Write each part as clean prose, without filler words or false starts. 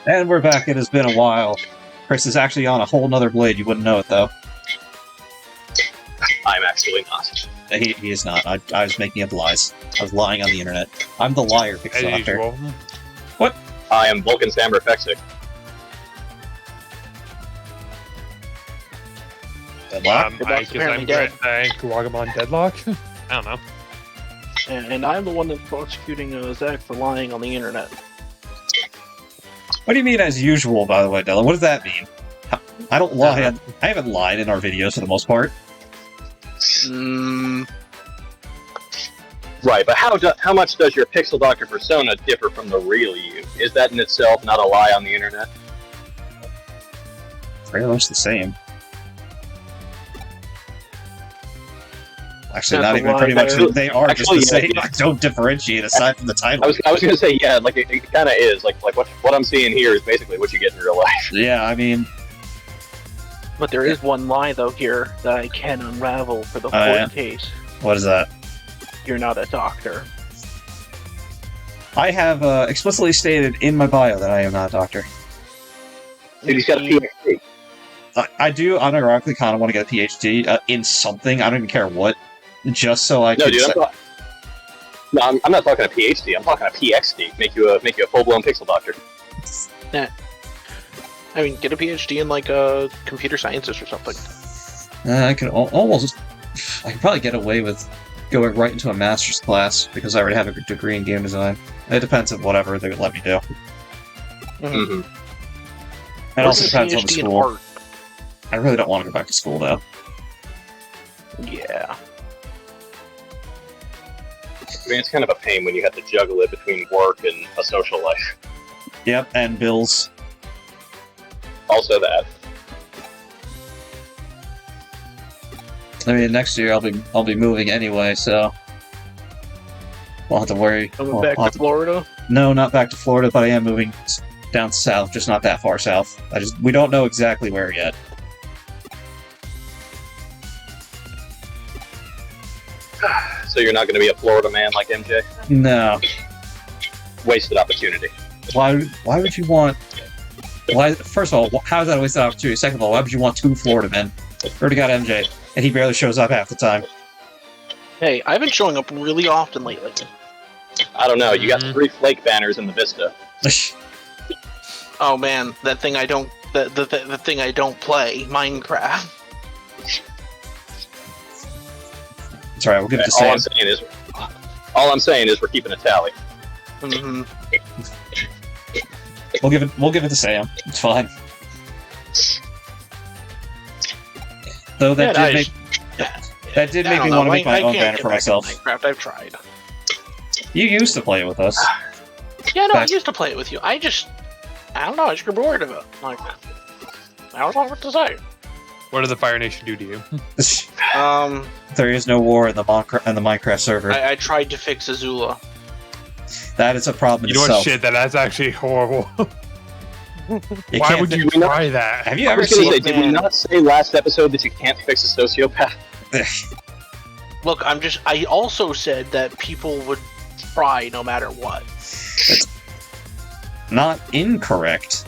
And we're back. It has been a while. Chris is actually on a whole nother blade. You wouldn't know it, though. I'm actually not. He is not. I was making up lies. I was lying on the internet. I'm the liar, Pixel As Doctor. usual. What? I am Vulcan Samber Fexic. Deadlock? Because apparently I'm dead. Wagamon Deadlock? I don't know. And I'm the one that's prosecuting Zach for lying on the internet. What do you mean as usual, by the way, Dylan? What does that mean? I don't lie. I haven't lied in our videos for the most part. Right, but how much does your Pixel Doctor persona differ from the real you? Is that in itself not a lie on the internet? Pretty much the same. Actually, That's not a even lie pretty much. there. They are Actually, just the same. yeah. I don't differentiate aside from the title. I was gonna say, yeah, like it kind of is. Like what I'm seeing here is basically what you get in real life. Yeah, I mean, But there is one lie, though, here that I can unravel for the Oh, court yeah? case. what is that? You're not a doctor. I have explicitly stated in my bio that I am not a doctor. Dude, he's got a PhD. I do unironically kind of want to get a PhD in something. I don't even care what, just so I No, can. dude, I'm not talking a PhD. I'm talking a PXD. Make you a full blown Pixel Doctor. I mean, get a PhD in, like, computer sciences or something. I could almost. I could probably get away with going right into a master's class because I already have a degree in game design. It depends on whatever they would let me do. Mm-hmm. It also depends on the PhD in school. art. I really don't want to go back to school though. Yeah. I mean, it's kind of a pain when you have to juggle it between work and a social life. Yep, and bills. Also that. I mean, next year I'll be moving anyway, so won't have to worry. Coming back to Florida? No, not back to Florida, but I am moving down south, just not that far south. We don't know exactly where yet. So you're not going to be a Florida man like MJ? No. Wasted opportunity. Why would you want? Why? First of all, how is that a wasted opportunity? Second of all, why would you want two Florida men? Already got MJ, and he barely shows up half the time. Hey, I've been showing up really often lately. I don't know. You got 3 flake banners in the Vista. Oh man, that thing I don't... The thing I don't play, Minecraft. It's alright, we'll give it to Sam. All I'm saying is we're keeping a tally. Mm-hmm. We'll give it to Sam. It's fine. Though that did make me want to make my own banner for myself. Minecraft, I've tried. You used to play it with us. Yeah, no, I used to play it with you. I don't know, I just grew bored of it. Like, I don't know what to say. What did the Fire Nation do to you? There is no war in the Minecraft server. I tried to fix Azula. That is a problem in You know itself. what? Shit, that's actually horrible. You Why can't would you try that? Have you I ever was gonna seen? say, did we not say last episode that you can't fix a sociopath? Look, I also said that people would try no matter what. Not incorrect.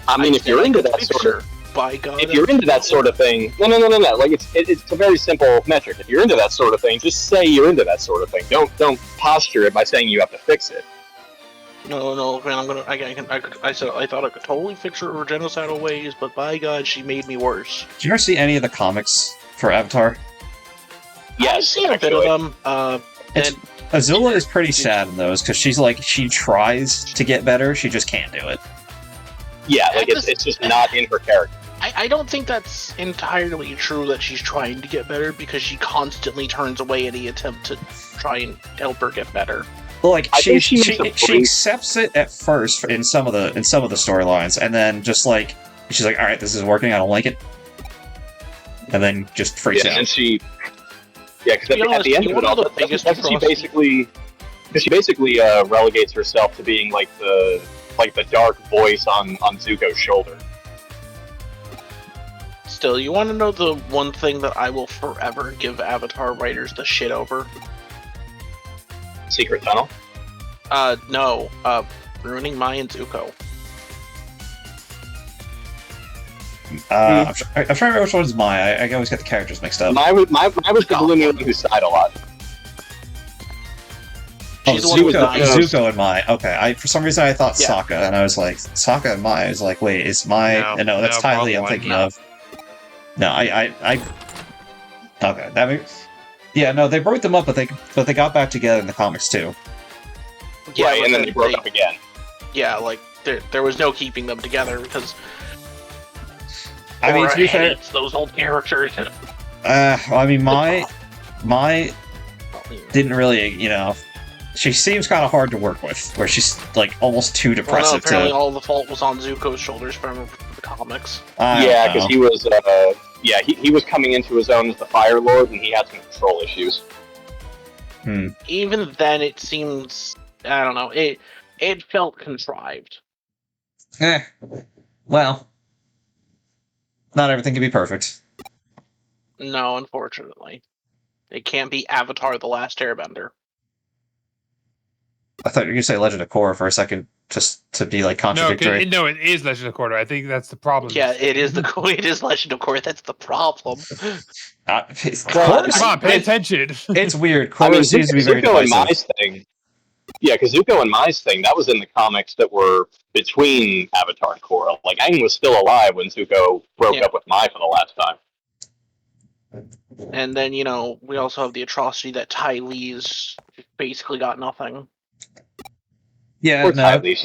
I mean, if you're into that sort of... By God, If you're into that sort of thing... No. Like, it's a very simple metric. If you're into that sort of thing, just say you're into that sort of thing. Don't posture it by saying you have to fix it. No, man, I said I thought I could totally fix her genocidal ways, but by God, she made me worse. Did you ever see any of the comics for Avatar? Yes, I've seen a bit of them. And Azula is pretty sad in those because she tries to get better, she just can't do it. Yeah, like it's just not in her character. I don't think that's entirely true that she's trying to get better because she constantly turns away any attempt to try and help her get better. Well, like I she think she accepts it at first in some of the storylines, and then just like she's like, all right, this is working, I don't like it, and then just freaks out. And she, because at the end of it all, she basically relegates herself to being like the dark voice on Zuko's shoulder. Still, you want to know the one thing that I will forever give Avatar writers the shit over? Secret Tunnel? No. Ruining Mai and Zuko. I'm trying to remember which one's Mai. I always get the characters mixed up. Mai was the Blooming who sighed a lot. Oh, She's the one who was dying. Zuko and Mai. Okay, for some reason I thought Yeah. Sokka, and I was like, Sokka and Mai. I was like, wait, is Mai? No, that's Ty Lee I'm thinking of. No, I. Okay, that makes. Yeah, no, they broke them up, but they got back together in the comics too. Yeah, Right, and then they broke up again. Yeah, like there was no keeping them together because. I mean, to be fair, hates those old characters. I mean, Mai didn't really, she seems kind of hard to work with, where she's like almost too Well, no, depressive apparently to. all the fault was on Zuko's shoulders from the comics. Yeah, because he was, he was coming into his own as the Fire Lord, and he had some control issues. Even then, it seems I don't know. It felt contrived. Well, not everything can be perfect. No, unfortunately, it can't be Avatar: The Last Airbender. I thought you were going to say Legend of Korra for a second, just to be like contradictory. No, it is Legend of Korra. I think that's the problem. Yeah, it is it is Legend of Korra. That's the problem. Korra's- Come on, pay attention. It's weird. Korra seems to be very Zuko and divisive. Mai's thing. Yeah, because Zuko and Mai's thing, that was in the comics that were between Avatar and Korra. Like, Aang was still alive when Zuko broke up with Mai for the last time. And then we also have the atrocity that Ty Lee's basically got nothing. Yeah, Or no. Ty Lee.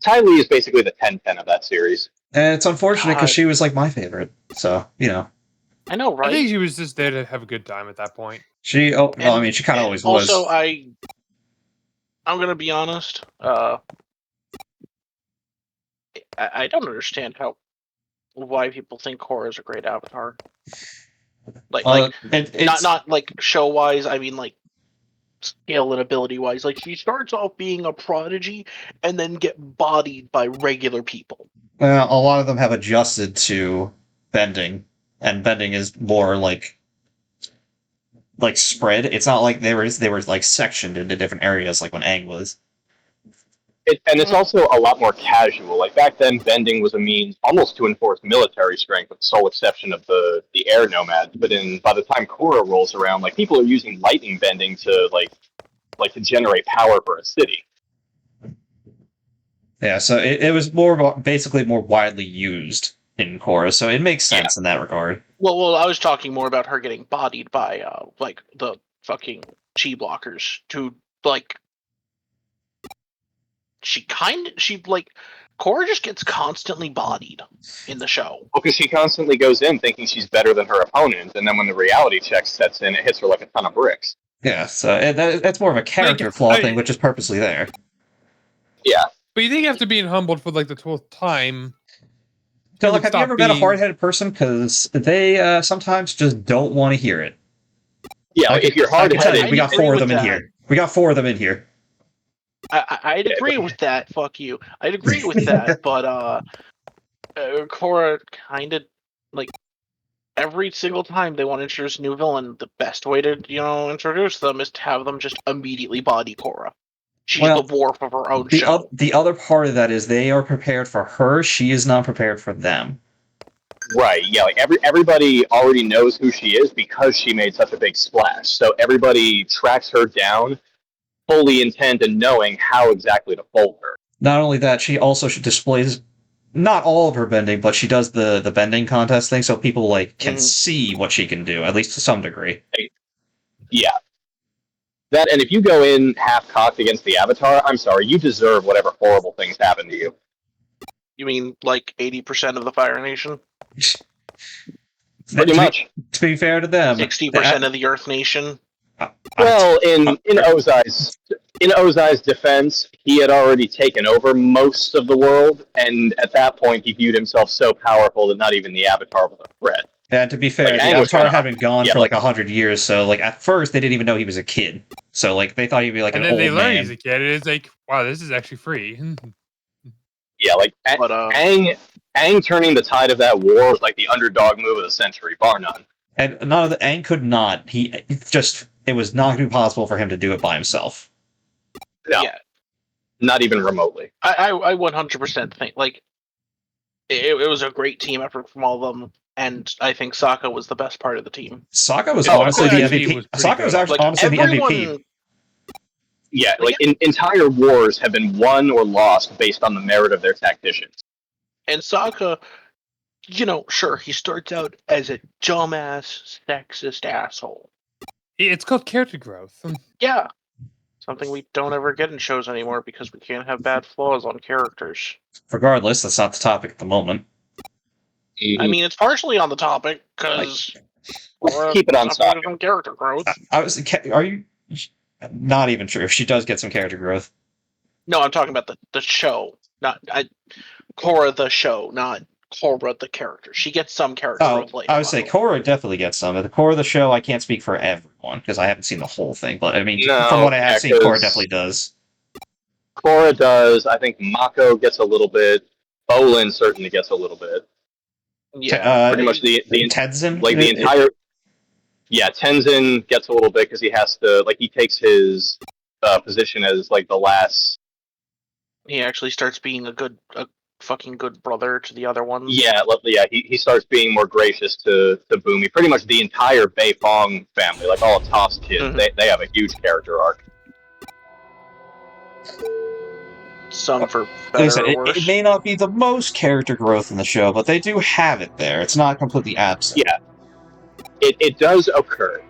Ty Lee is basically the 10-10 of that series. And it's unfortunate because she was like my favorite. So, I know, right? I think she was just there to have a good time at that point. she kind of always was. Also, I'm gonna be honest. I don't understand why people think Korra is a great Avatar. Not like show wise. I mean, like skill and ability wise. Like she starts off being a prodigy and then get bodied by regular people. A lot of them have adjusted to bending, and bending is more like spread. It's not like they were like sectioned into different areas like when Aang was. And it's also a lot more casual. Like back then, bending was a means almost to enforce military strength, with the sole exception of the air nomads. But by the time Korra rolls around, like people are using lightning bending to to generate power for a city. Yeah, so it was basically more widely used in Korra, so it makes sense in that regard. Well, I was talking more about her getting bodied by the fucking chi blockers to Korra just gets constantly bodied in the show. Well, because she constantly goes in thinking she's better than her opponent, and then when the reality check sets in, it hits her like a ton of bricks. Yeah, so that's more of a character flaw thing, which is purposely there. Yeah. But you think you have to be humbled for like the 12th time. So, have you ever met a hard-headed person? Because they sometimes just don't want to hear it. Yeah, if you're hard-headed, we got 4 of them in here. We got 4 of them in here. I'd agree with that. Fuck you. I'd agree with that, but Korra kind of every single time they want to introduce a new villain, the best way to introduce them is to have them just immediately body Korra. She's the dwarf of her own show. The other part of that is they are prepared for her. She is not prepared for them. Right. Yeah. Like everybody already knows who she is because she made such a big splash. So everybody tracks her down, fully intent and knowing how exactly to fold her. Not only that, she also displays not all of her bending, but she does the bending contest thing, so people can see what she can do, at least to some degree. Yeah. That, and if you go in half-cocked against the Avatar, I'm sorry, you deserve whatever horrible things happen to you. You mean 80% of the Fire Nation? Pretty much. To be fair to them, 60% of the Earth Nation. Well, in Ozai's defense, he had already taken over most of the world, and at that point, he viewed himself so powerful that not even the Avatar was a threat. And to be fair, the Avatar hadn't gone for 100 years, so at first they didn't even know he was a kid. So they thought he'd be an old man. And then they learn he's a kid, and it's like, wow, this is actually free. Yeah, Aang turning the tide of that war was the underdog move of the century, bar none. And none of the Aang could not. It was not going to be possible for him to do it by himself. No, not even remotely. I 100% think It was a great team effort from all of them, and I think Sokka was the best part of the team. Sokka was honestly the MVP. Sokka was actually honestly the MVP. Yeah, like entire wars have been won or lost based on the merit of their tacticians. And Sokka, sure, he starts out as a dumbass, sexist asshole. It's called character growth. Yeah. Something we don't ever get in shows anymore because we can't have bad flaws on characters. Regardless, that's not the topic at the moment. I mean, it's partially on the topic because let's keep it on topic. Character growth. Are you not even sure if she does get some character growth? No, I'm talking about the show, not Korra the show, not Korra the character. She gets some character growth later. I would say Korra definitely gets some. The Korra the show, I can't speak for everyone because I haven't seen the whole thing. But I mean, from what I have seen, Korra definitely does. Korra does. I think Mako gets a little bit. Bolin certainly gets a little bit. Yeah, pretty much the Tenzin, like the entire. Yeah, Tenzin gets a little bit because he has to he takes his position as like the last. He actually starts being a fucking good brother to the other ones. Yeah, he starts being more gracious to Boomy. Pretty much the entire Bei Fong family, like all of Toph's kids, they have a huge character arc. Some for better or worse. It may not be the most character growth in the show, but they do have it there. It's not completely absent. Yeah. It does occur.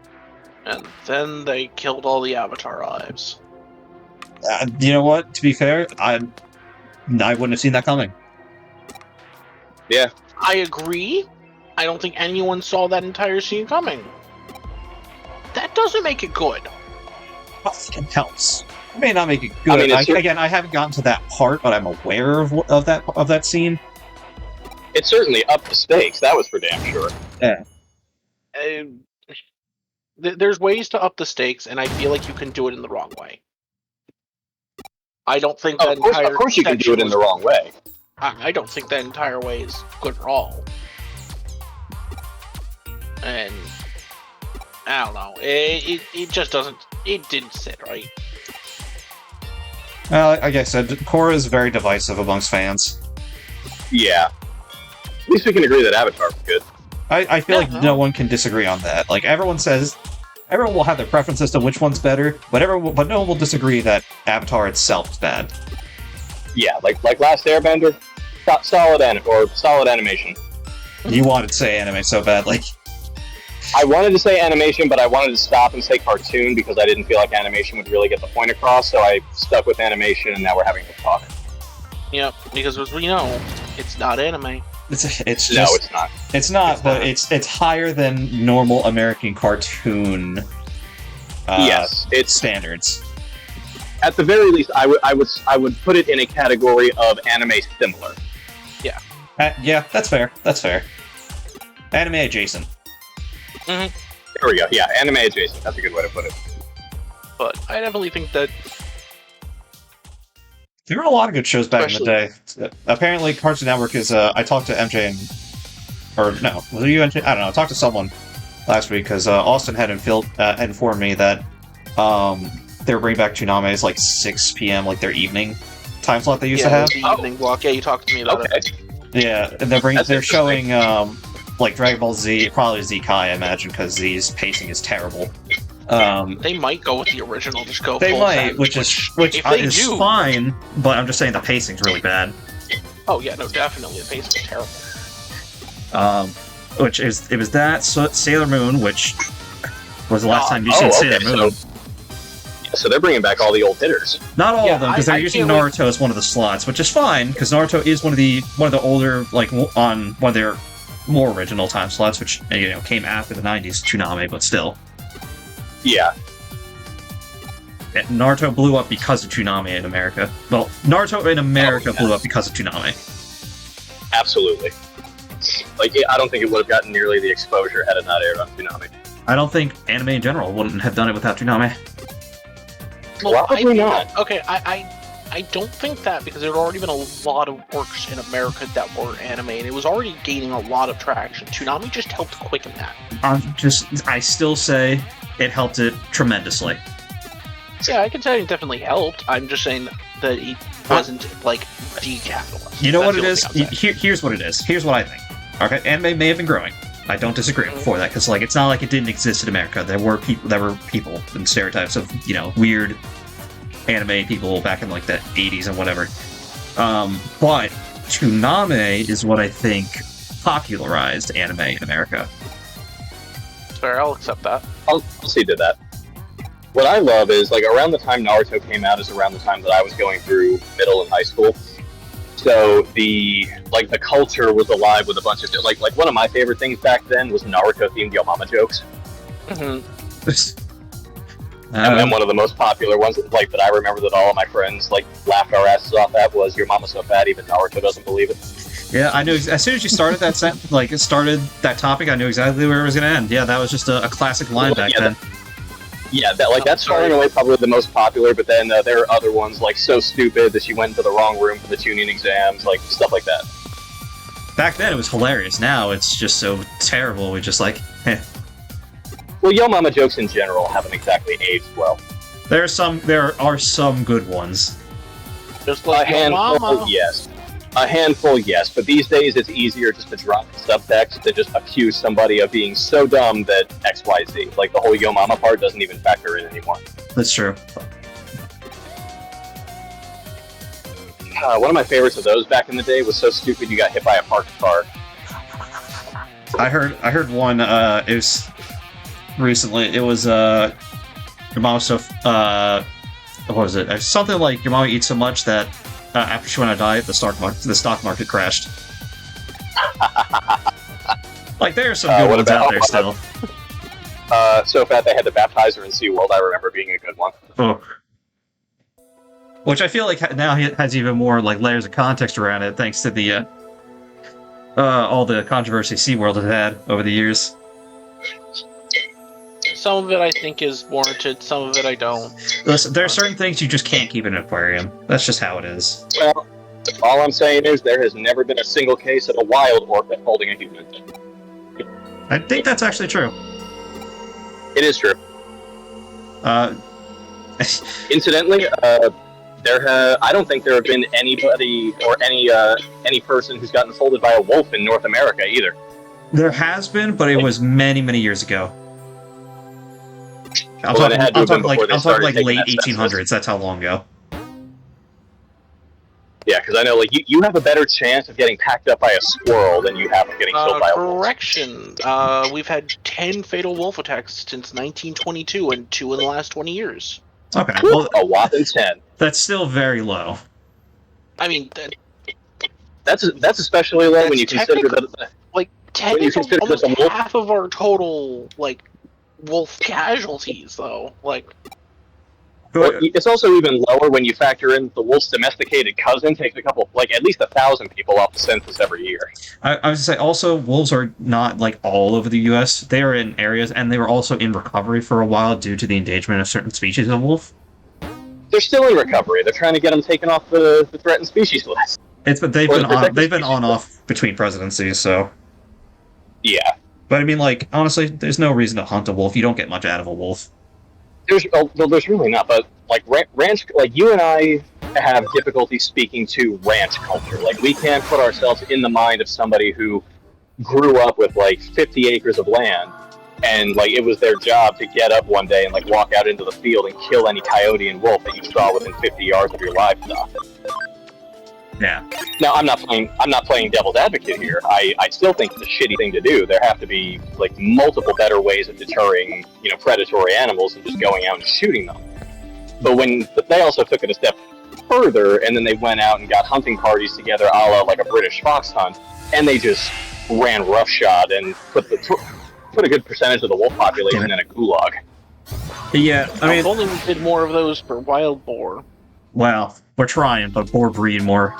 And then they killed all the Avatar lives. You know what? To be fair, I wouldn't have seen that coming. Yeah. I agree. I don't think anyone saw that entire scene coming. That doesn't make it good. I think it helps. It may not make it good. I haven't gotten to that part, but I'm aware of that scene. It certainly upped the stakes. That was for damn sure. Yeah. There's ways to up the stakes, and I feel like you can do it in the wrong way. I don't think that entire. Of course, you can do it in the wrong way. I don't think that entire way is good at all. And I don't know. It just doesn't. It didn't sit right. Well, like I said, Korra is very divisive amongst fans. Yeah. At least we can agree that Avatar was good. I feel like no one can disagree on that. Like, everyone will have their preferences to which one's better, but no one will disagree that Avatar itself is bad. Yeah, like Last Airbender, solid animation. You wanted to say anime so badly. I wanted to say animation, but I wanted to stop and say cartoon because I didn't feel like animation would really get the point across, so I stuck with animation, and now we're having to talk. Yep, because as we know, it's not anime. It's just, no, it's not. It's not, but it's higher than normal American cartoon. Yes, it's standards. At the very least, I would put it in a category of anime similar. Yeah. Yeah, that's fair. That's fair. Anime adjacent. Mm-hmm. There we go. Yeah, anime adjacent. That's a good way to put it. But I definitely think that there were a lot of good shows back in the day. Apparently, Cartoon Network is. I talked to MJ was it you, MJ? I don't know. I talked to someone last week because Austin had informed me that they were bringing back Tsuname's like 6 p.m. like their evening time slot they used to have. Evening block. Yeah, you talked to me about it. Yeah, and they're showing like Dragon Ball Z, probably Z Kai, I imagine, because Z's pacing is terrible. They might go with the original, just go. They might, which is fine. But I'm just saying the pacing's really bad. Oh yeah, no, definitely the pacing is terrible. It was that Sailor Moon, which was the last time you seen Sailor Moon. So they're bringing back all the old hitters. Not all of them, because they're using Naruto as one of the slots, which is fine, because Naruto is one of the older, like on one of their more original time slots, which came after the 90s Tsunami, but still. Yeah. Naruto blew up because of Tsunami in America. Well, Naruto in America blew up because of Tsunami. Absolutely. Like, I don't think it would have gotten nearly the exposure had it not aired on Tsunami. I don't think anime in general wouldn't have done it without Tsunami. Well, probably not. Okay, I don't think that, because there had already been a lot of works in America that were anime, and it was already gaining a lot of traction. Tsunami just helped quicken that. I still say it helped it tremendously. Yeah, I can say it definitely helped. I'm just saying that it wasn't, like, decapitalized. You know what it is? Here's what it is. Here's what I think. Okay, anime may have been growing. I don't disagree before that, because, like, it's not like it didn't exist in America. There were people and stereotypes of, weird anime people back in, like, the 80s and whatever. But Tooname is what I think popularized anime in America. Fair, I'll accept that. I'll see to that. What I love is, like, around the time Naruto came out is around the time that I was going through middle and high school. So the culture was alive with a bunch of like one of my favorite things back then was Naruto themed Yo Mama jokes. Mm-hmm. And one of the most popular ones that I remember that all of my friends laughed our asses off at was "Your mama's so fat even Naruto doesn't believe it." Yeah, I knew as soon as you started that started that topic, I knew exactly where it was going to end. Yeah, that was just a classic line back then. That's far and away probably the most popular, but then there are other ones like "So stupid that she went into the wrong room for the tuning exams," like stuff like that. Back then it was hilarious. Now it's just so terrible. We just Well, Yo Mama jokes in general haven't exactly aged well. There are some good ones. Just like a handful, yes. A handful, yes, but these days it's easier just to drop the subtext to just accuse somebody of being so dumb that XYZ. Like, the whole Yo Mama part doesn't even factor in anymore. That's true. One of my favorites of those back in the day was "So stupid you got hit by a parked car." I heard one, it was recently, it was, your mom so, what was it? Something like, your mom eats so much that after she went on a diet, the stock market crashed. Like, there are some good ones out there still. So fat they had to baptize her in SeaWorld, I remember being a good one. Oh. Which I feel like now has even more layers of context around it, thanks to the all the controversy SeaWorld has had over the years. Some of it I think is warranted, some of it I don't. Listen, there are certain things you just can't keep in an aquarium. That's just how it is. Well, all I'm saying is there has never been a single case of a wild orca holding a human. I think that's actually true. It is true. Incidentally, I don't think there have been anybody or any person who's gotten folded by a wolf in North America either. There has been, but it was many, many years ago. I'm talking late 1800s. That's how long ago. Yeah, because I know you have a better chance of getting packed up by a squirrel than you have of getting killed by a wolf. Correction. We've had 10 fatal wolf attacks since 1922 and 2 in the last 20 years. Okay, well, a whopping 10. That's still very low. I mean, that's especially low when you consider that. Technically, almost half of our total wolf casualties, though. Well, it's also even lower when you factor in the wolf's domesticated cousin takes at least 1,000 people off the census every year. I was going to say, also, wolves are not all over the U.S. They are in areas, and they were also in recovery for a while due to the endangerment of certain species of wolf. They're still in recovery. They're trying to get them taken off the threatened species list. They've been on-off between presidencies, so... Yeah. But I mean, honestly, there's no reason to hunt a wolf. You don't get much out of a wolf. There's really not, but ranch, you and I have difficulty speaking to ranch culture. We can't put ourselves in the mind of somebody who grew up with 50 acres of land, and it was their job to get up one day and walk out into the field and kill any coyote and wolf that you saw within 50 yards of your livestock. Yeah. Now, I'm not playing devil's advocate here. I still think it's a shitty thing to do. There have to be multiple better ways of deterring predatory animals than just going out and shooting them. But they also took it a step further, and then they went out and got hunting parties together, a la a British fox hunt, and they just ran roughshod and put a good percentage of the wolf population in a gulag. Yeah, I mean, if only we did more of those for wild boar. Well, we're trying, but boar breed more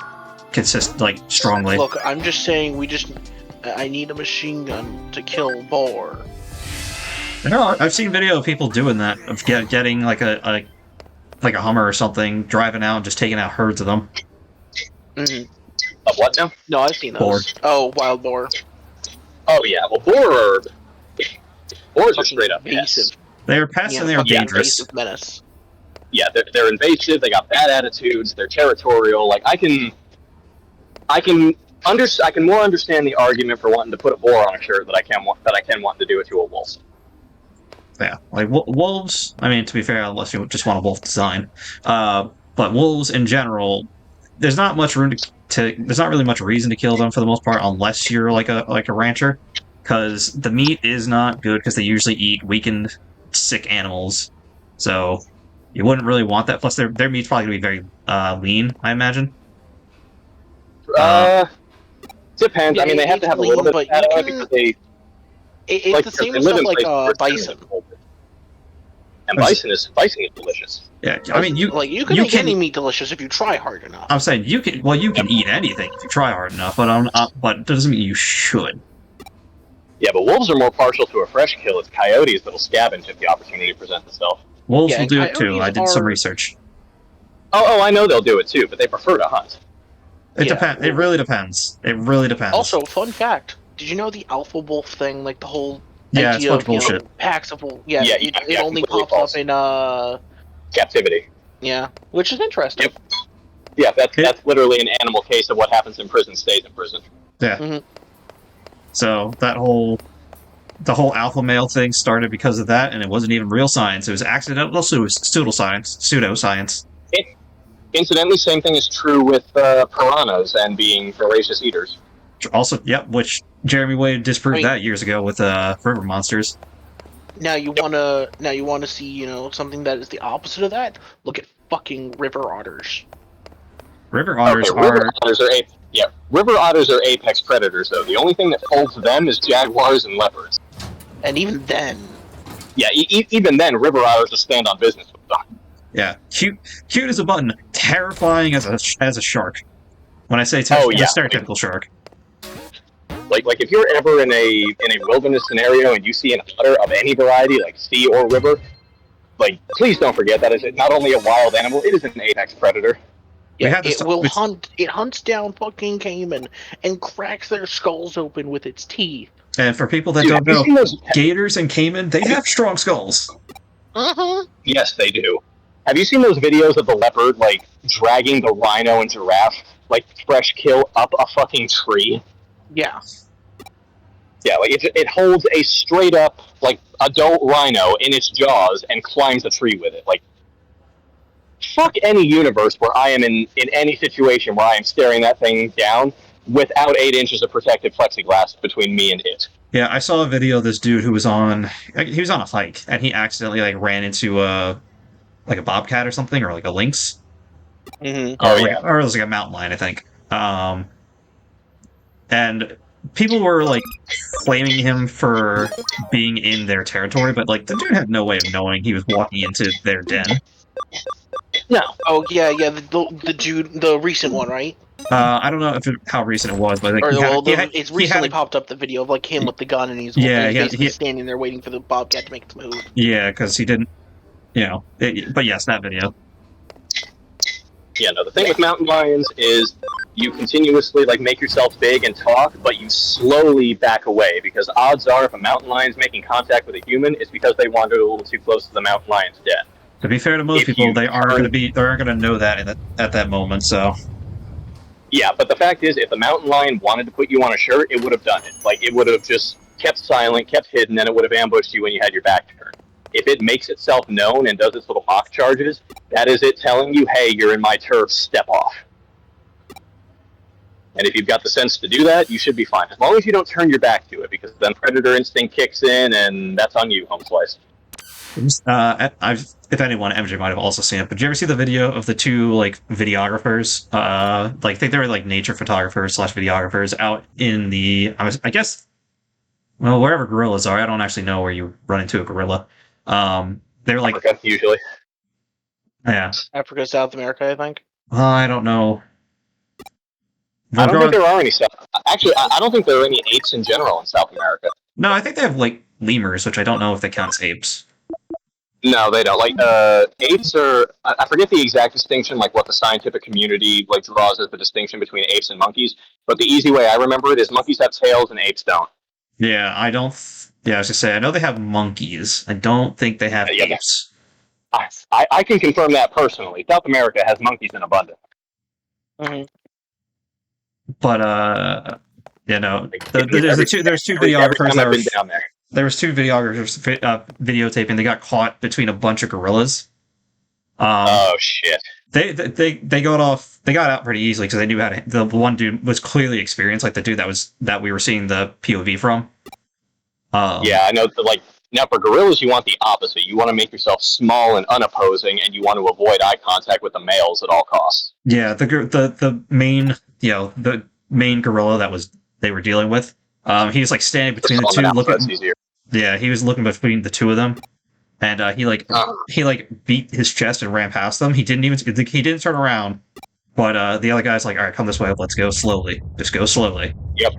strongly. Look, I'm just saying I need a machine gun to kill boar. No, I've seen video of people doing that, of getting a Hummer or something, driving out and just taking out herds of them. Mm-hmm. Of what now? No, I've seen those. Boar. Oh, wild boar. Oh yeah, well boars are straight up invasive. They are pests and they are dangerous. Invasive menace. yeah, they're invasive. They got bad attitudes. They're territorial. Like I can more understand the argument for wanting to put a boar on a shirt that I can want to do it to a wolf. Yeah, like wolves. I mean, to be fair, unless you just want a wolf design, but wolves in general, there's not much room there's not really much reason to kill them for the most part, unless you're like a rancher, because the meat is not good because they usually eat weakened, sick animals. So you wouldn't really want that. Plus, their meat's probably gonna be very lean, I imagine. Depends. Yeah, I mean, they have to have lean, a little bit of fat on it because it's like, the same they as live stuff in like places where bison. And bison is delicious. Yeah, I mean you can make any meat delicious if you try hard enough. I'm saying you can eat anything if you try hard enough, but that doesn't mean you should. Yeah, but wolves are more partial to a fresh kill. It's coyotes that'll scavenge if the opportunity presents itself. Wolves will do it too. I did some research. Oh, I know they'll do it too, but they prefer to hunt. It depends. It really depends. It really depends. Also, fun fact: did you know the alpha wolf thing? Like the whole idea it's of bullshit. Packs of wolves. It only pops false. up in captivity. Yeah, which is interesting. Yep. Yeah, that's literally an animal case of what happens in prison stays in prison. Yeah. Mm-hmm. So the whole alpha male thing started because of that, and it wasn't even real science. It was accidental pseudoscience. Incidentally, same thing is true with piranhas and being voracious eaters. Also, yep, which Jeremy Wade disproved that years ago with river monsters. Now you wanna see, something that is the opposite of that? Look at fucking river otters. River otters river otters are apex predators though. The only thing that holds them is jaguars and leopards. And even then. Yeah, even then, river otters will stand on business with them. Yeah, cute as a button, terrifying as a shark. When I say stereotypical shark. Like if you're ever in a wilderness scenario and you see an otter of any variety, like sea or river, like please don't forget that it's not only a wild animal, it is an apex predator. Yeah, it hunts down fucking caiman and cracks their skulls open with its teeth. And for people that don't know, gators and caiman, they have strong skulls. Yes, they do. Have you seen those videos of the leopard, like, dragging the rhino and giraffe, like, fresh kill up a fucking tree? Yeah. Yeah, like, it holds a straight-up, like, adult rhino in its jaws and climbs a tree with it. Like, fuck any universe where I am in any situation where I am staring that thing down without 8 inches of protective plexiglass between me and it. Yeah, I saw a video of this dude who was on a hike, and he accidentally, like, ran into like a bobcat or something, or like a lynx. Mm-hmm. Or it was like a mountain lion, I think. And people were like blaming him for being in their territory, but like the dude had no way of knowing he was walking into their den. No. Oh yeah, the dude, the recent one, right? I don't know how recent it was, but like it's recently popped up the video of like him with the gun, and he's basically standing there waiting for the bobcat to make its move. Yeah, because he didn't. But yes, that video. Yeah, no, the thing with mountain lions is you continuously, like, make yourself big and talk, but you slowly back away, because odds are if a mountain lion's making contact with a human, it's because they wandered a little too close to the mountain lion's den. To be fair to most people, they aren't going to know that at that moment, so... Yeah, but the fact is, if the mountain lion wanted to put you on a shirt, it would have done it. Like, it would have just kept silent, kept hidden, and it would have ambushed you when you had your back turned. If it makes itself known and does its little hawk charges, that is it telling you, hey, you're in my turf, step off. And if you've got the sense to do that, you should be fine. As long as you don't turn your back to it, because then predator instinct kicks in, and that's on you, home slice. If anyone, MJ might have also seen it, but did you ever see the video of the two, like, videographers? I think they were, like, nature photographers / videographers out in I guess, well, wherever gorillas are. I don't actually know where you run into a gorilla. They're like... Africa, usually. Yeah. Africa, South America, I think. I don't know. I don't think there are any South... Actually, I don't think there are any apes in general in South America. No, I think they have, like, lemurs, which I don't know if they count as apes. No, they don't. Like, apes are... I forget the exact distinction, like, what the scientific community, like, draws as the distinction between apes and monkeys, but the easy way I remember it is monkeys have tails and apes don't. Yeah, I don't... Yeah, I was going to say, I know they have monkeys. I don't think they have apes. I can confirm that personally. South America has monkeys in abundance. Mm-hmm. But there's two videographers that were down there. There was two videographers videotaping. They got caught between a bunch of gorillas. Oh shit! They got off. They got out pretty easily because they knew how to. The one dude was clearly experienced, like the dude that we were seeing the POV from. Yeah, I know. Like now, for gorillas, you want the opposite. You want to make yourself small and unopposing, and you want to avoid eye contact with the males at all costs. Yeah, the main gorilla they were dealing with. He was like standing between the two, looking. Yeah, he was looking between the two of them, and he beat his chest and ran past them. He didn't turn around, but the other guy's like, "All right, come this way. Let's go slowly. Just go slowly." Yep,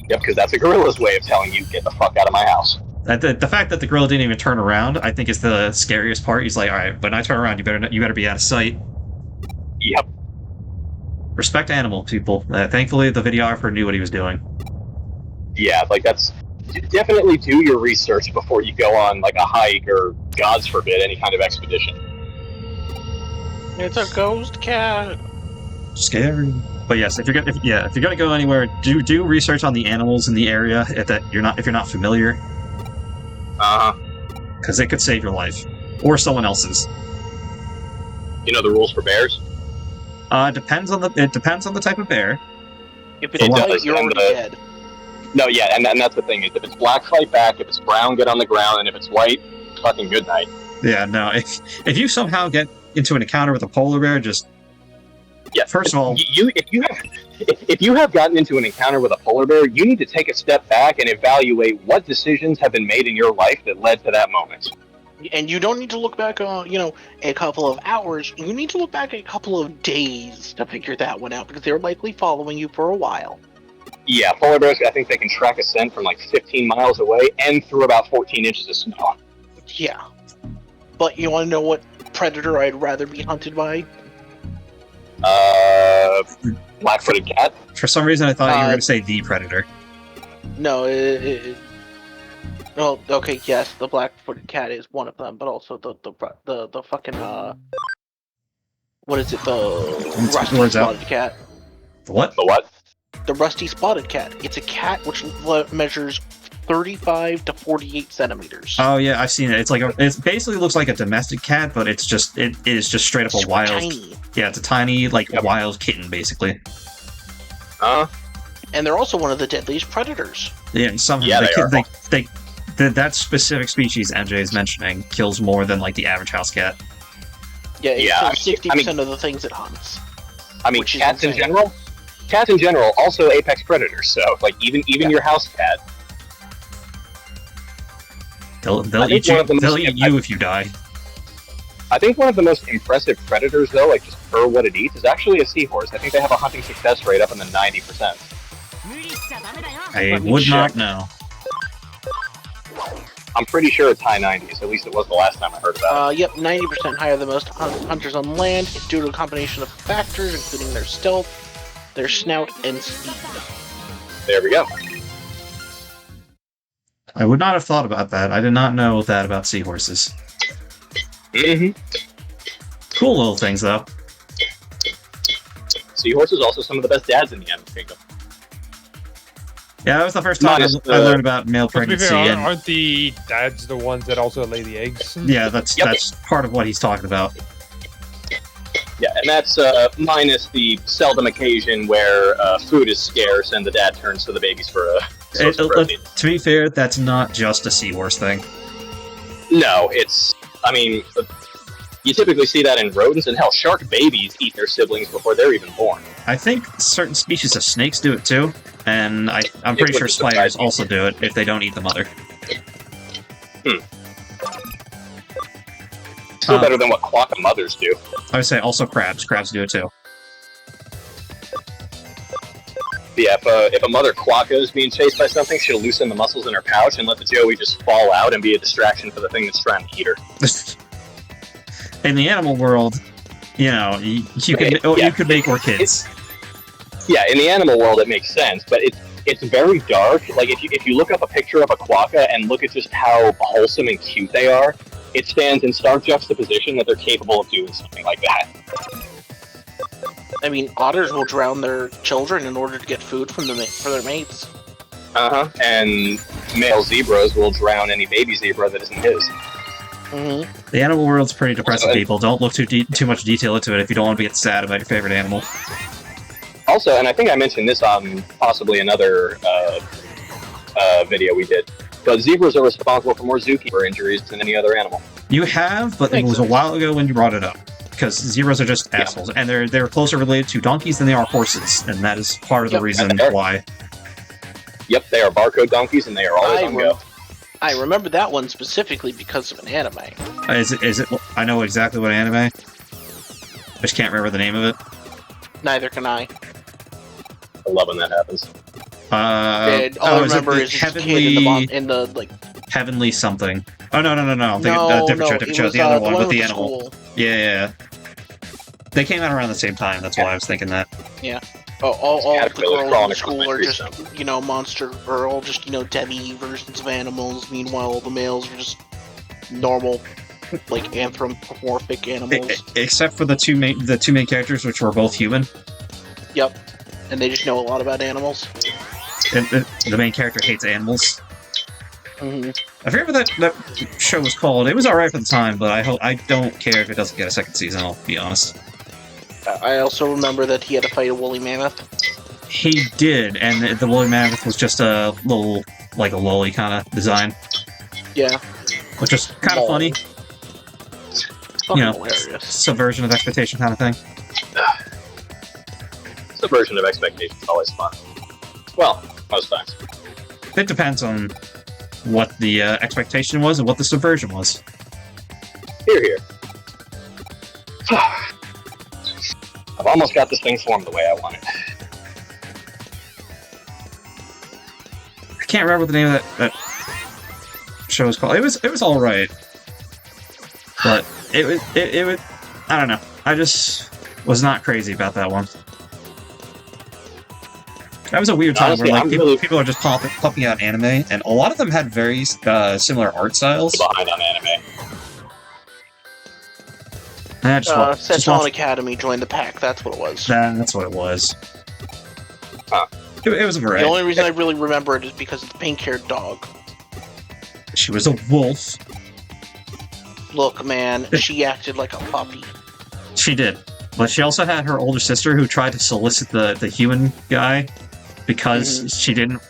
because that's a gorilla's way of telling you, "Get the fuck out of my house." The fact that the gorilla didn't even turn around, I think, is the scariest part. He's like, "All right, when I turn around, you better be out of sight." Yep. Respect animal people. Thankfully, the videographer knew what he was doing. Yeah, like that's definitely do your research before you go on like a hike or, God's forbid, any kind of expedition. It's a ghost cat. Scary. But yes, if you're gonna go anywhere, do research on the animals in the area if you're not familiar. Because it could save your life or someone else's. You know the rules for bears? It depends on the type of bear. If it's white, you're already dead. No, yeah, and that's the thing. Is if it's black, fight back. If it's brown, get on the ground. And if it's white, fucking good night. Yeah, no. If you somehow get into an encounter with a polar bear, just first of all, if you have gotten into an encounter with a polar bear, you need to take a step back and evaluate what decisions have been made in your life that led to that moment. And you don't need to look back on, a couple of hours. You need to look back a couple of days to figure that one out, because they're likely following you for a while. Yeah, polar bears, I think they can track a scent from like 15 miles away and through about 14 inches of snow. Yeah. But you want to know what predator I'd rather be hunted by? Black-footed cat? For some reason, I thought you were going to say the predator. No, well, okay, yes, the black-footed cat is one of them, but also the fucking what is it? The rusty spotted cat. The what? The what? The rusty spotted cat. It's a cat which measures 35 to 48 centimeters. Oh yeah, I've seen it. It basically looks like a domestic cat, but it is just straight up a wild. Tiny. Yeah, it's a tiny wild kitten basically. And they're also one of the deadliest predators. Yeah, that specific species MJ is mentioning kills more than the average house cat. Yeah, it kills 60% of the things it hunts. I mean, cats in general, also apex predators. So, even your house cat, they'll eat you. They'll eat you if you die. I think one of the most impressive predators, though, just for what it eats, is actually a seahorse. I think they have a hunting success rate up in the 90%. I would not know. I'm pretty sure it's high 90s. At least it was the last time I heard about it. Yep, 90% higher than most hunters on land. It's due to a combination of factors, including their stealth, their snout, and speed. There we go. I would not have thought about that. I did not know that about seahorses. Mm-hmm. Cool little things, though. Seahorses also some of the best dads in the Animal Kingdom. Yeah, that was the first time I learned about male pregnancy. Aren't the dads the ones that also lay the eggs? Yeah, that's part of what he's talking about. Yeah, and that's minus the seldom occasion where food is scarce and the dad turns to the babies for a source of protein. To be fair, that's not just a seahorse thing. No, you typically see that in rodents, and hell, shark babies eat their siblings before they're even born. I think certain species of snakes do it too, and I'm pretty sure spiders also do it if they don't eat the mother. Still better than what quokka mothers do. I would say also crabs. Crabs do it too. Yeah, if a mother quokka is being chased by something, she'll loosen the muscles in her pouch and let the joey just fall out and be a distraction for the thing that's trying to eat her. In the animal world, you could make more kids. Yeah, in the animal world, it makes sense, but it's very dark. If you look up a picture of a quokka and look at just how wholesome and cute they are, it stands in stark juxtaposition that they're capable of doing something like that. I mean, otters will drown their children in order to get food from for their mates. And male zebras will drown any baby zebra that isn't his. Mm-hmm. The animal world's pretty depressing, people. Don't look too much detail into it if you don't want to get sad about your favorite animal. Also, and I think I mentioned this on possibly another video we did, but zebras are responsible for more zookeeper injuries than any other animal. You have, but it was a while ago when you brought it up. Because zebras are just assholes, and they're closer related to donkeys than they are horses, and that is part of the reason why. Yep, they are barcode donkeys, and they are always on go. I remember that one specifically because of an anime. Is it? I know exactly what anime. I just can't remember the name of it. Neither can I. I love when that happens. All I remember is Heavenly in the like Heavenly something. Oh no! I'm thinking different show. The other one with the animal. School. Yeah. They came out around the same time. That's why I was thinking that. Yeah. Oh, all the girls in school are just, monster, or all just, demi versions of animals. Meanwhile, all the males are just normal, like, anthropomorphic animals. Except for the two main characters, which were both human. Yep. And they just know a lot about animals. And the main character hates animals. Mm-hmm. I forget what that show was called. It was alright for the time, but I don't care if it doesn't get a second season, I'll be honest. I also remember that he had to fight a woolly mammoth. He did, and the woolly mammoth was just a little, like a lolly kind of design. Yeah. Which is kind of funny. Hilarious. Subversion of expectation kind of thing. Subversion of expectation is always fun. Well, most times. It depends on what the expectation was and what the subversion was. Here. I've almost got this thing formed the way I want it. I can't remember what the name of that show was called. It was all right, but it was I don't know. I just was not crazy about that one. That was a weird time where people are just popping out anime, and a lot of them had very similar art styles. Behind on anime. Sentinel Academy joined the pack. That's what it was. That's what it was. Huh. It was great. The only reason I really remember it is because it's the pink-haired dog. She was a wolf. Look, man, she acted like a puppy. She did, but she also had her older sister who tried to solicit the human guy because she didn't.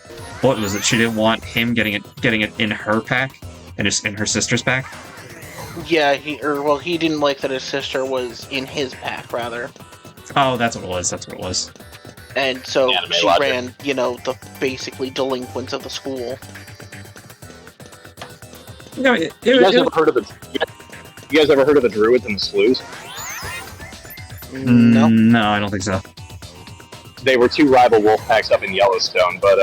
What was it? She didn't want him getting it in her pack, and just in her sister's pack. Yeah, he didn't like that his sister was in his pack, rather. Oh, that's what it was. And so she ran, the basically delinquents of the school. No, you guys ever heard of the Druids and the Sleuths? No. No, I don't think so. They were two rival wolf packs up in Yellowstone, but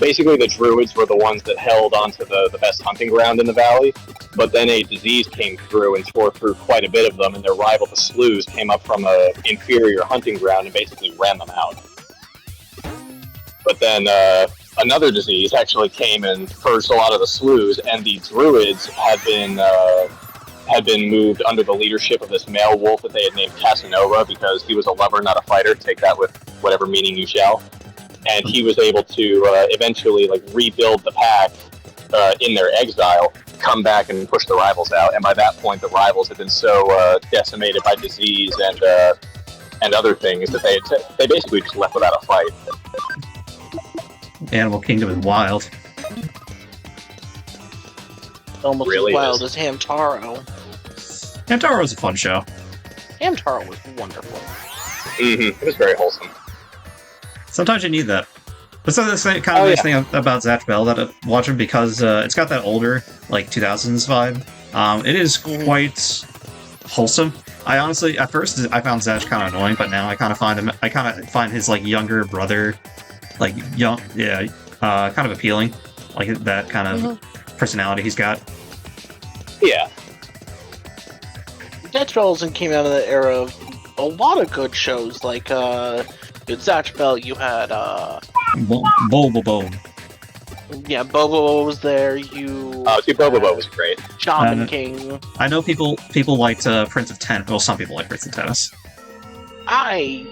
basically the Druids were the ones that held onto the best hunting ground in the valley, but then a disease came through and tore through quite a bit of them, and their rival, the Sleuths, came up from an inferior hunting ground and basically ran them out. But then another disease actually came and purged a lot of the Sleuths, and the Druids had been moved under the leadership of this male wolf that they had named Casanova because he was a lover, not a fighter. Take that with whatever meaning you shall. And he was able to eventually rebuild the pack in their exile, come back and push the rivals out. And by that point, the rivals had been so decimated by disease and other things that they basically just left without a fight. Animal Kingdom is wild. Almost really as wild as Hamtaro. Hamtaro was a fun show. Hamtaro was wonderful. It was very wholesome. Sometimes you need that. But so this kind of nice thing about Zatch Bell that I watch him because it's got that older 2000s vibe. It is quite wholesome. I honestly, at first, I found Zatch kind of annoying, but now I kind of find his younger brother, kind of appealing. Like that kind of personality he's got. Yeah. Zatch Bell came out of the era of a lot of good shows, like with Zatch Bell you had Boom. Yeah, Bobo was there. Oh, dude, Bobo was great. Shaman King. I know people liked Prince of Tennis. Well, some people like Prince of Tennis. I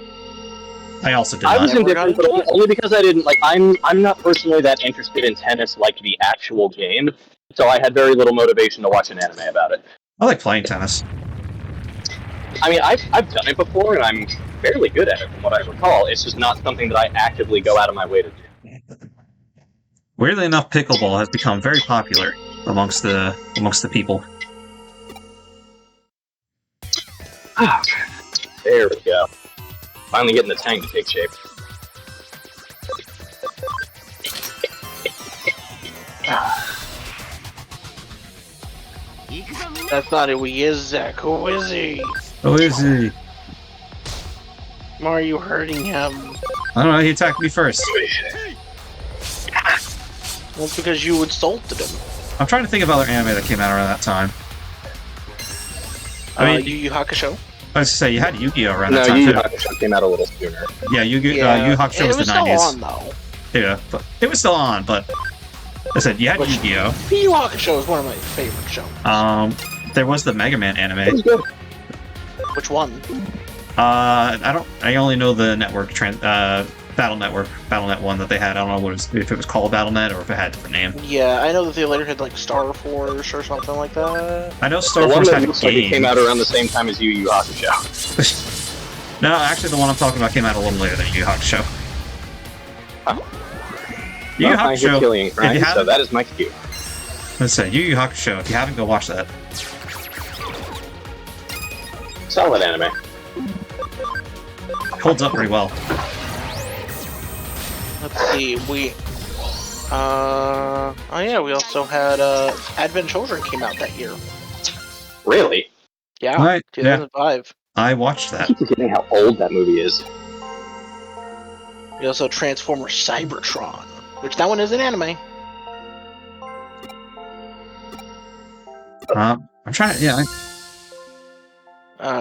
also did not. I was indifferent, but only because I didn't like. I'm not personally that interested in tennis, like the actual game, so I had very little motivation to watch an anime about it. I like playing tennis. I mean, I've done it before, and I'm fairly good at it, from what I recall. It's just not something that I actively go out of my way to do. Weirdly enough, pickleball has become very popular amongst the people. There we go. Finally getting the tang to take shape. That's not who he is, Zach. Who is he? Who is he? Why are you hurting him? I don't know, he attacked me first. Well, it's because you insulted him. I'm trying to think of other anime that came out around that time. I mean, Yu Yu Hakusho? I was to say, you had Yu-Gi-Oh! Around that time, Yu Yu too. Hakusho came out a little sooner. Yeah, Yu Hakusho was the 90s. It was still on, though. Yeah, but it was still on, but... I said, you had Yu-Gi-Oh! Yu Yu Hakusho is one of my favorite shows. There was the Mega Man anime. It was good. Which one? I only know the network, Battle.net one that they had. I don't know if it was called Battle.net or if it had a different name. Yeah, I know that they later had like Star Force or something like that. I know Star Force had a game. Like it came out around the same time as Yu Yu Hakusho. No, actually the one I'm talking about came out a little later than Yu Yu Hakusho. Yu Yu Hakusho, killing Ryan, so that is my cue. Let's say Yu Yu Hakusho. If you haven't, go watch that. Solid anime. Holds up pretty well. Let's see, we also had Advent Children came out that year. Really? Yeah, Right, 2005. Yeah. I watched that. I keep forgetting how old that movie is. We also had Transformers Cybertron, which that one is an anime. I'm trying to, yeah.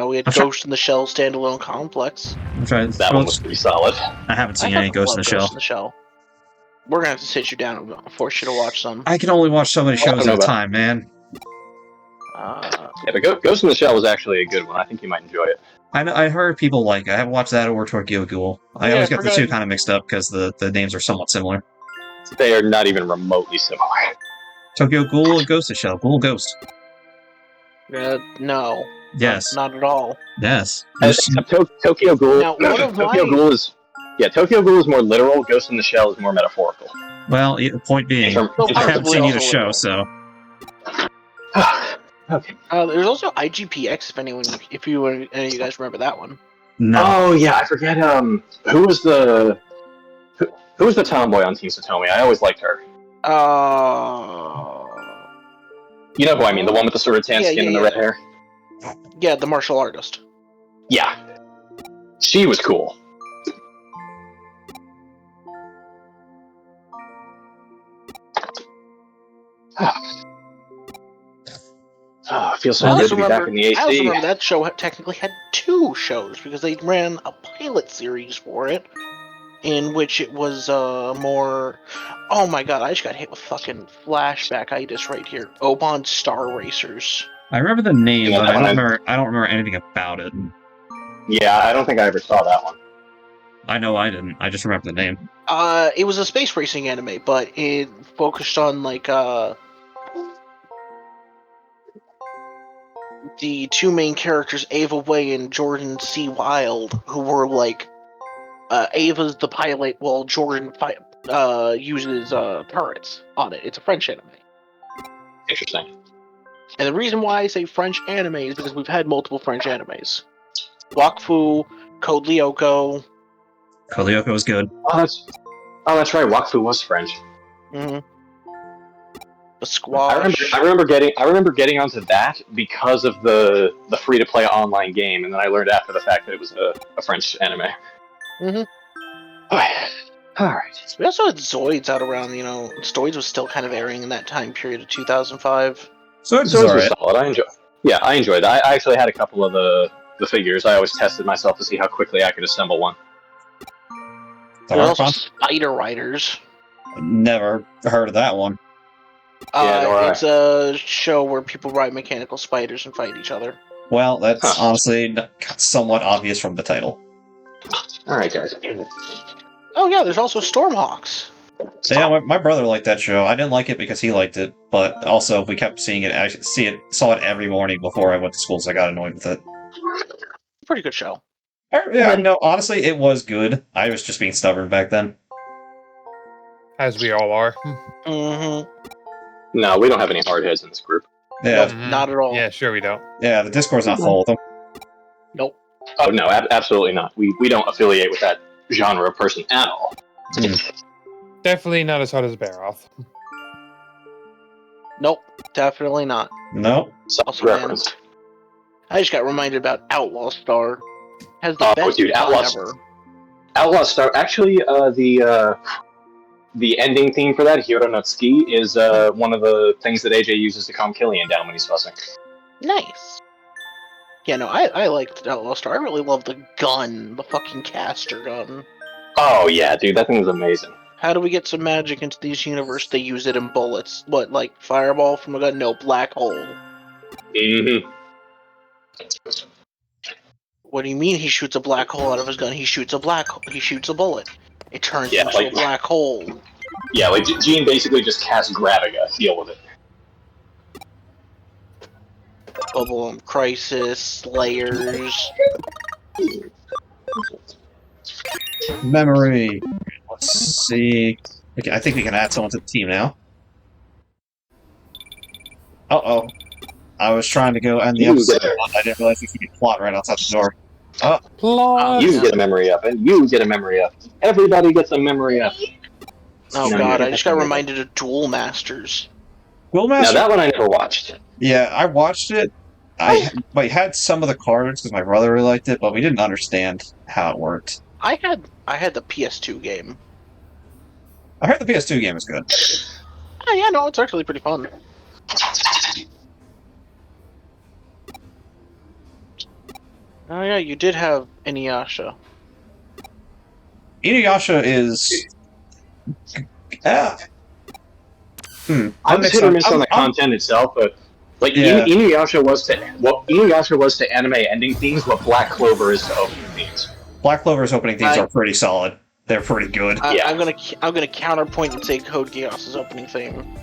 We had Ghost in the Shell standalone complex. I'm trying. That one was pretty solid. I haven't seen any Ghost in the Shell. We're gonna have to sit you down and force you to watch some. I can only watch so many shows at a time, man. Yeah, but Ghost in the Shell was actually a good one. I think you might enjoy it. I heard people like it. I haven't watched that or Tokyo Ghoul. I always get the two kind of mixed up because the names are somewhat similar. They are not even remotely similar. Tokyo Ghoul and Ghost in the Shell. Ghoul Ghost. No. Yes. Not at all. Yes. Tokyo Ghoul. Now, Ghoul is. Yeah, Tokyo Ghoul is more literal. Ghost in the Shell is more metaphorical. Well, the point being, I haven't seen either show, so. Okay. There's also IGPX. If any of you guys remember that one. No. Oh yeah, I forget. Who was the tomboy on Team Satomi? I always liked her. You know who I mean? The one with the sort of tan skin and the red hair. Yeah, the martial artist. Yeah, she was cool. It feels so good to be back in the AC. I also remember that show technically had 2 shows because they ran a pilot series for it, in which it was more. Oh my god! I just got hit with fucking flashback-itis right here. Oban Star Racers. I remember the name, but I don't remember anything about it. Yeah, I don't think I ever saw that one. I know I didn't. I just remember the name. It was a space racing anime, but it focused on like the 2 main characters, Ava Way and Jordan C. Wild, who were like Ava's the pilot while Jordan uses turrets on it. It's a French anime. Interesting. And the reason why I say French anime is because we've had multiple French animes. Wakfu, Code Lyoko. Code Lyoko was good. Oh, that's right. Wakfu was French. Mm-hmm. The Squash. I remember getting onto that because of the free-to-play online game, and then I learned after the fact that it was a French anime. Mm-hmm. Alright. We also had Zoids out around, Zoids was still kind of airing in that time period of 2005. Zoids was solid. I enjoyed it. I actually had a couple of the figures. I always tested myself to see how quickly I could assemble one. There were also Spider Riders. Never heard of that one. It's a show where people ride mechanical spiders and fight each other. Well, that's honestly somewhat obvious from the title. Alright, guys. Oh yeah, there's also Stormhawks. Yeah, my brother liked that show. I didn't like it because he liked it, but also we kept seeing it. I saw it every morning before I went to school, so I got annoyed with it. Pretty good show. Yeah, no, honestly, it was good. I was just being stubborn back then. As we all are. Mm-hmm. No, we don't have any hard heads in this group. Yeah, Nope, not at all. Yeah, sure we don't. yeah, the Discord's not full of them. Nope. Oh no, absolutely not. We don't affiliate with that genre of person at all. Definitely not as hot as Baroth. Nope, definitely not. Nope. Soft reference. I just got reminded about Outlaw Star. Has the best dude, Outlaw ever. Outlaw Star. Actually, the ending theme for that, Hironatsuki, is one of the things that AJ uses to calm Killian down when he's fussing. Nice. Yeah, no, I liked Outlaw Star. I really love the gun, the fucking caster gun. Oh yeah, dude, that thing is amazing. How do we get some magic into these universe? They use it in bullets. What, like fireball from a gun? No, black hole. Mm-hmm. What do you mean he shoots a black hole out of his gun? He shoots a bullet. It turns into a black hole. Yeah, like Gene basically just casts Gravaga. Deal with it. Bubble Crisis, Slayers. Memory. Let's see. Okay, I think we can add someone to the team now. Uh-oh. I was trying to go end the episode. I didn't realize we could plot right outside the door. Plot! You get a memory up, and you get a memory up. Everybody gets a memory up. Oh god, I just got reminded of Duel Masters. Duel Masters? Now that one I never watched. Yeah, I watched it. I had some of the cards because my brother really liked it, but we didn't understand how it worked. I had the PS2 game. I heard the PS2 game is good. Oh yeah, no, it's actually pretty fun. Oh yeah, you did have Inuyasha. Inuyasha is... I'm hit or miss on the content itself, but like Inuyasha was to anime ending themes what Black Clover is to opening themes. Black Clover's opening themes are pretty solid. They're pretty good. I'm gonna counterpoint and say Code Geass's opening theme.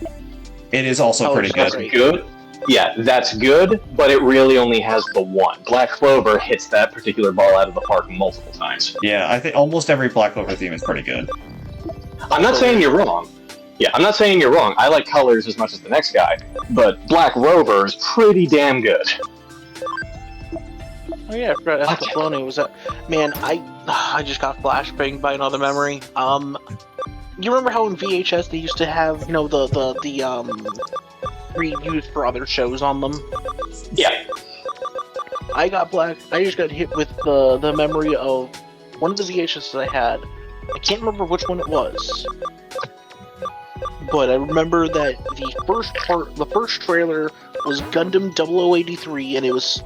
It is also pretty good. That's good. Yeah, that's good, but it really only has the one. Black Clover hits that particular ball out of the park multiple times. Yeah, I think almost every Black Clover theme is pretty good. I'm not saying you're wrong. Yeah, I'm not saying you're wrong. I like Colors as much as the next guy, but Black Rover is pretty damn good. Oh yeah, I forgot Escaflowne was that. Man, I just got flashbanged by another memory. You remember how in VHS they used to have, the reused for other shows on them? Yeah. I just got hit with the memory of one of the VHS that I had. I can't remember which one it was. But I remember that the first trailer was Gundam 0083, and it was,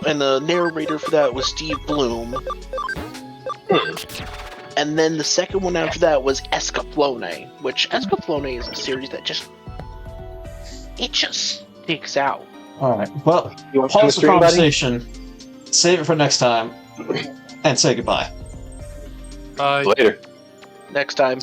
and the narrator for that was Steve Bloom. And then the second one after that was Escaflowne, which Escaflowne is a series that just sticks out. Alright, well, pause the conversation, save it for next time, and say goodbye. Bye. Later. Next time.